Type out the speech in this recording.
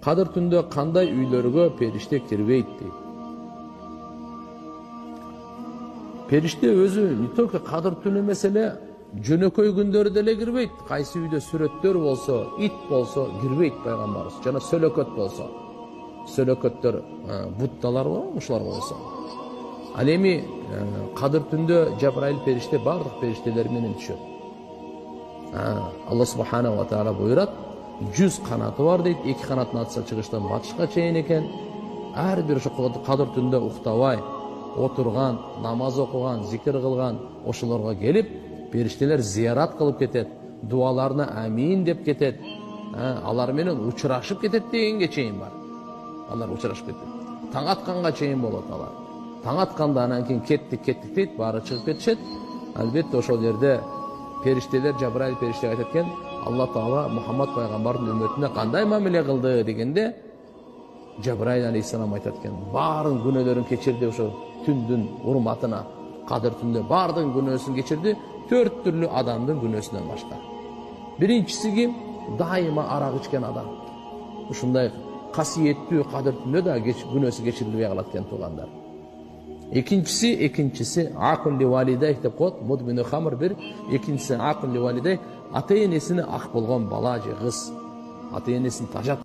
Кадыр түндө кандай үйлөргө периште кирбейт дейт. Периште өзү не только кадыр түнү меселе жөнөкөй күндөрү деле кирбейт. Кайсы үйдө сүрөттөр болсо, ит болсо кирбейт пайгамбарыбыз. Жана сөлөкөт болсо. Сөлөкөттөр, бутталар бар, ушулар болсо. Ал эми кадыр түндө Жабраил периште бардык периштелер менен түшөт. Алла субханаху ва таала буйрат, 100 канаты бар дейт, 2 канатын атса чыгыштан батышка чейин экен. Ар бир ошо кадыр түндө уктабай, отурган, намаз окуган, зикир кылган ошолорго келип, периштелер зиярат кылып кетет, дуаларына амин деп кетет, алар менен учурашып кетет дегенге чейин бар. Алар учурашып кетет. Таң атканга чейин болот алар. Таң атканда анан кийин кеттик дейт, баары чыгып кетишет. Албетте ошол жерде периштелер, Жабраил периште айтат экен, Алла Таала Мухаммад пайгамбардын үммөтүнө кандай мамиле кылды дегенде, Жабраил алейхиссалам айтат экен, баарын күнөөлөрүн кечирди ошо түндүн урматына. Кадыр түндө баардын күнөөсүн кечирди, 4 түрлүү адамдын күнөөсүнөн башка. Биринчиси ким? Дайыма арак ичкен адам. Ушундай касиеттүү кадыр түндө да күнөөсү кечирилбей калат экен туугандар. Экинчиси акун ли валидей деп коет, мудмину хамр бир. Экинчиси акун ли валидей, ата энесине ак болгон бала же кыз. Ата энесин тажап